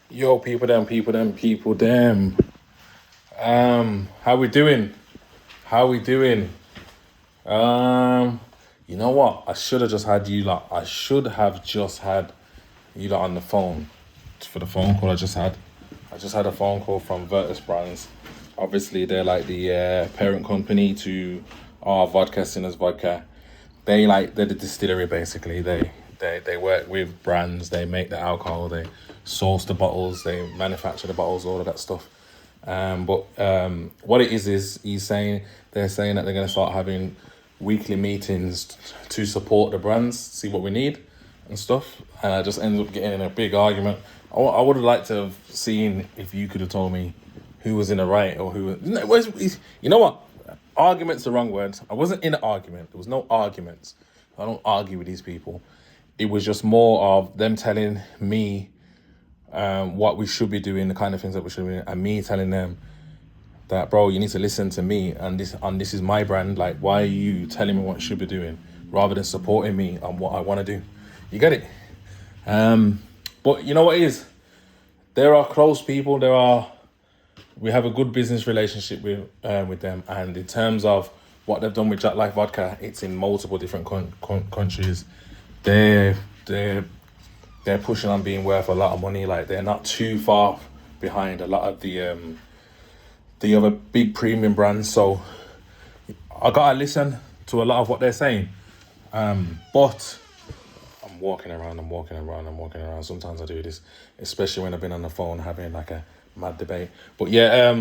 Yo, people them. How we doing? How we doing? You know what? I should have just had you lot. I should have just had you lot on the phone for the phone call I just had. I just had a phone call from Virtus Brands. Obviously, they're like the parent company to our vodka, Sinners Vodka. They're the distillery basically. They work with brands. They make the alcohol. They source the bottles. They manufacture the bottles. All of that stuff. But what it is they're saying that they're going to start having weekly meetings to support the brands, see what we need and stuff. And I just ended up getting in a big argument. I would have liked to have seen if you could have told me who was in the right or who. You know what? Argument's the wrong word. I wasn't in an argument. There was no arguments. I don't argue with these people. It was just more of them telling me what we should be doing, the kind of things that we should be doing, and me telling them that, bro, you need to listen to me, and this is my brand. Like, why are you telling me what I should be doing rather than supporting me on what I want to do? You get it? But you know what it is? There are close people. We have a good business relationship with them, and in terms of what they've done with Jack Life Vodka, it's in multiple different countries. They're pushing on being worth a lot of money. Like, they're not too far behind a lot of the other big premium brands. So I gotta listen to a lot of what they're saying. But I'm walking around. Sometimes I do this, especially when I've been on the phone having like a mad debate. But they're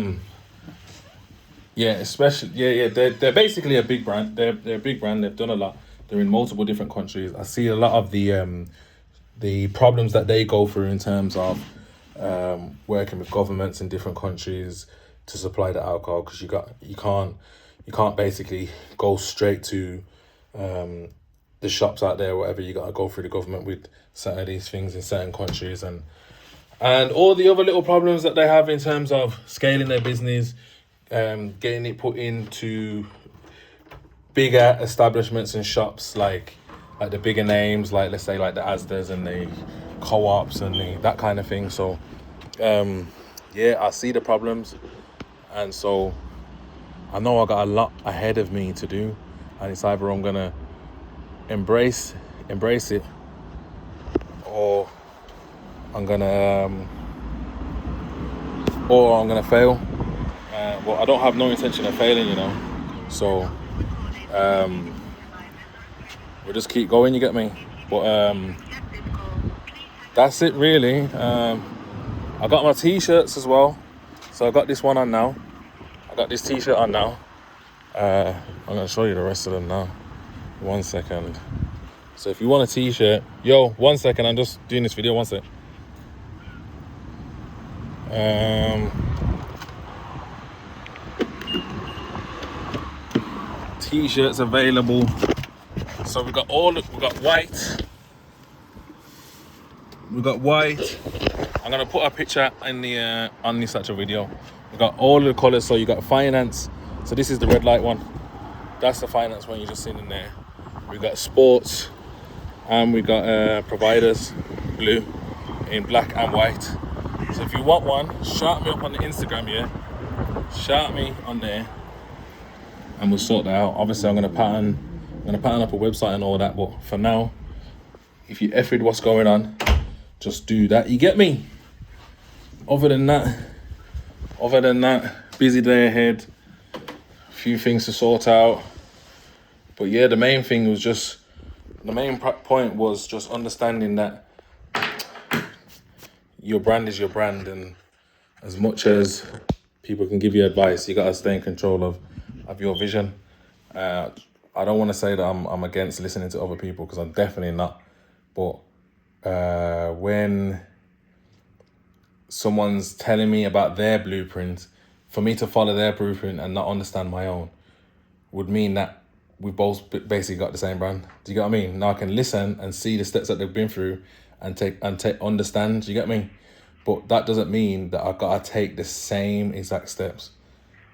basically a big brand. They're a big brand. They've done a lot. They're in multiple different countries. I see a lot of the problems that they go through in terms of working with governments in different countries to supply the alcohol, because you can't basically go straight to the shops out there or whatever. You got to go through the government with certain of these things in certain countries, and all the other little problems that they have in terms of scaling their business, getting it put into bigger establishments and shops, like the bigger names, like let's say like the Asdas and the Co-ops and that kind of thing. So I see the problems, and so I know I got a lot ahead of me to do, and it's either I'm gonna embrace it, or I'm gonna fail. Well, I don't have no intention of failing, so we'll just keep going, you get me? But that's it really. I got my t-shirts as well, so I got this one on now. I got this t-shirt on now. I'm gonna show you the rest of them now. 1 second. So if you want a t-shirt, 1 second, I'm just doing this video, 1 sec. T-shirts available. So we got white. We got white. I'm gonna put a picture in the on this actual video. We got all the colors. So you got finance. So this is the red light one. That's the finance one you just seen in there. We got sports, and we got providers, blue, in black and white. So if you want one, shout me up on the Instagram, shout me on there, and we'll sort that out. Obviously, I'm gonna pattern up a website and all that. But for now, if you effed what's going on, just do that. You get me? Other than that, busy day ahead. A few things to sort out. But yeah, the main point was just understanding that your brand is your brand, and as much as people can give you advice, you gotta stay in control of your vision. I don't want to say that I'm against listening to other people, because I'm definitely not. But when someone's telling me about their blueprint, for me to follow their blueprint and not understand my own would mean that we've both basically got the same brand. Do you get what I mean? Now I can listen and see the steps that they've been through and understand. Do you get me? But that doesn't mean that I've got to take the same exact steps.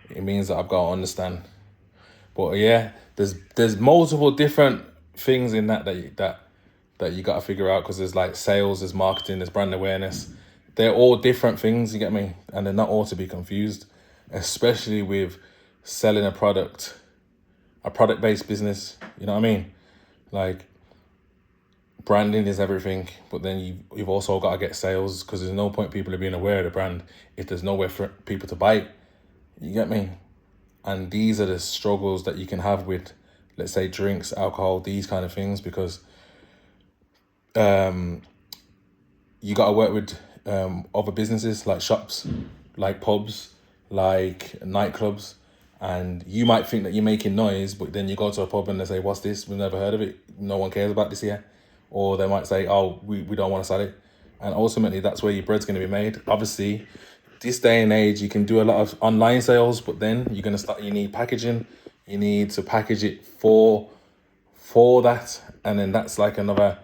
It means that I've got to understand. But yeah, there's multiple different things in that you got to figure out, because there's like sales, there's marketing, there's brand awareness, they're all different things, you get me? And they're not all to be confused, especially with selling a product-based business. You know what I mean? Like, branding is everything, but then you've also got to get sales, because there's no point people are being aware of the brand if there's nowhere for people to buy it. You get me? And these are the struggles that you can have with, let's say, drinks, alcohol, these kind of things, because you got to work with other businesses like shops, like pubs, like nightclubs, and you might think that you're making noise, but then you go to a pub and they say, what's this? We've never heard of it. No one cares about this here. Or they might say, oh, we don't want to sell it. And ultimately, that's where your bread's going to be made. Obviously, this day and age, you can do a lot of online sales, but then you're going to you need packaging. You need to package it for that. And then that's like another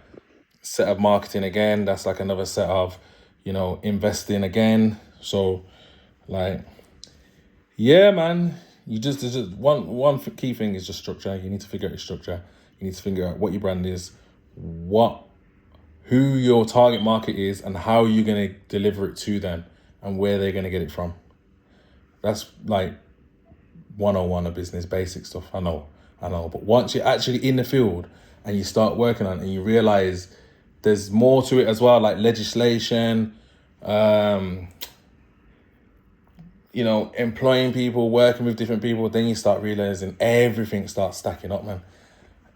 set of marketing again. That's like another set of, investing again. So, like, yeah, man, there's just one key thing is just structure. You need to figure out your structure. You need to figure out what your brand is, who your target market is, and how you're going to deliver it to them, and where they're going to get it from. That's like 101 of business, basic stuff. I know. But once you're actually in the field and you start working on it, and you realize there's more to it as well, like legislation, employing people, working with different people, then you start realizing everything starts stacking up, man.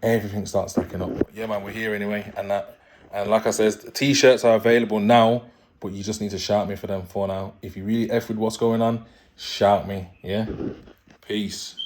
Everything starts stacking up. Yeah, man, we're here anyway. And like I said, t-shirts are available now, but you just need to shout me for them for now. If you really F with what's going on, shout me, yeah? Peace.